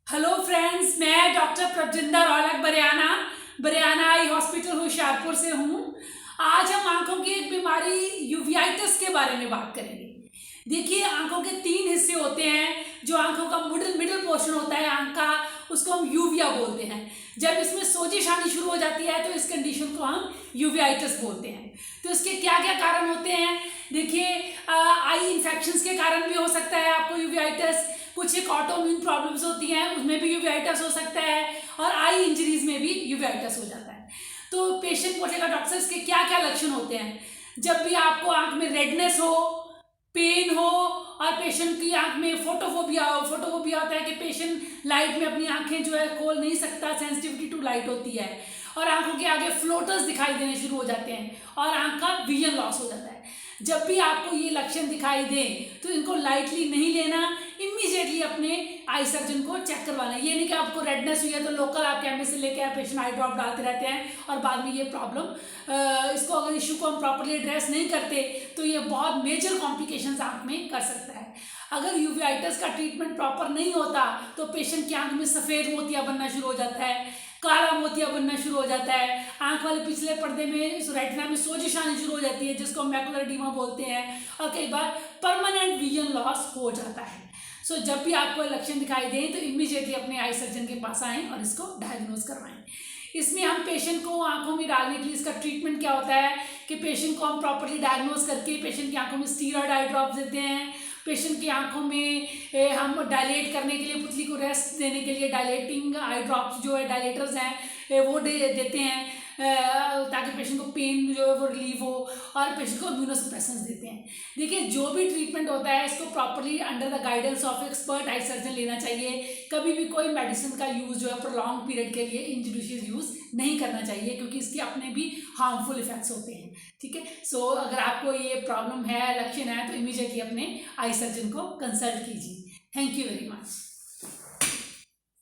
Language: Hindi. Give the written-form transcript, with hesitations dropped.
हेलो फ्रेंड्स, मैं doctor Prabhjinder Aulakh Bariana eye hospital Hoshiarpur से हूँ। आज हम आंखों की एक बीमारी यूवियाइटिस के बारे में बात करेंगे। देखिए, आंखों के तीन हिस्से होते हैं। जो आंखों का मिडिल मिडिल पोर्शन होता है आंख का, उसको हम यूविया बोलते हैं। जब इसमें सोजिश आनी शुरू हो जाती है तो इस कंडीशन को हम यूवियाइटिस बोलते हैं। तो इसके क्या क्या कारण होते हैं? देखिए, आई इन्फेक्शंस के कारण भी हो सकता है आपको यूवियाइटिस। कुछ एक ऑटोइम्यून प्रॉब्लम्स होती हैं, उसमें भी यूवियाइटिस हो सकता है, और आई इंजरीज में भी यूवियाइटिस हो जाता है। तो पेशेंट पूछेगा, डॉक्टर इसके क्या क्या लक्षण होते हैं? जब भी आपको आंख में रेडनेस हो, पेन हो, और पेशेंट की आंख में फोटोफोबिया हो। फोटोफोबिया होता है कि पेशेंट लाइट में अपनी आंखें जो है खोल नहीं सकता, सेंसिटिविटी टू लाइट होती है, और आंखों के आगे फ्लोटर्स दिखाई देने शुरू हो जाते हैं, और आंख का विजन लॉस हो जाता है। जब भी आपको ये लक्षण दिखाई दें तो इनको लाइटली नहीं लेना, इमीडिएटली अपने आई सर्जन को चेक करवाना। ये नहीं कि आपको रेडनेस हुई है तो लोकल आप कैमरे से लेके आए, पेशेंट आई ड्रॉप डालते रहते हैं और बाद में ये प्रॉब्लम इसको अगर इशू को हम प्रॉपरली एड्रेस नहीं करते तो ये बहुत मेजर कॉम्प्लिकेशंस आंख में कर सकता है। अगर यूवियाइटिस का ट्रीटमेंट प्रॉपर नहीं होता तो पेशेंट की आंख में सफ़ेद मोतिया बनना शुरू हो जाता है, काला मोतिया बनना शुरू हो जाता है, आंख वाले पिछले पर्दे में रेटिना में सोजिश आनी शुरू हो जाती है जिसको मैकुलर एडीमा बोलते हैं, और कई बार परमानेंट विजन लॉस हो जाता है। सो जब भी आपको लक्षण दिखाई दें तो इमीडिएटली अपने आई सर्जन के पास आएँ और इसको डायग्नोज करवाएं। इसमें हम पेशेंट को आंखों में डालने के लिए इसका ट्रीटमेंट क्या होता है कि पेशेंट को हम प्रॉपर्ली डायग्नोज करके पेशेंट की आंखों में स्टीरॉयड आई ड्रॉप देते हैं। पेशेंट की आंखों में हम डायलेट करने के लिए, पुतली को रेस्ट देने के लिए डायलेटिंग आई ड्रॉप्स जो है, डायलेटर्स हैं, वो देते हैं ताकि पेशेंट को पेन जो है वो रिलीव हो, और पेशेंट को इम्यूनोसप्रेसेंट्स देते हैं। देखिए, जो भी ट्रीटमेंट होता है इसको properly under the guidance of expert eye surgeon लेना चाहिए। कभी भी कोई मेडिसिन का यूज़ जो है प्रोलॉन्ग पीरियड के लिए इंजूडिशियस यूज़ नहीं करना चाहिए, क्योंकि इसके अपने भी हार्मफुल इफेक्ट्स होते हैं। ठीक है, सो अगर आपको ये प्रॉब्लम है, लक्षण है, तो इमीडिएटली अपने आई सर्जन को कंसल्ट कीजिए। Thank you very much.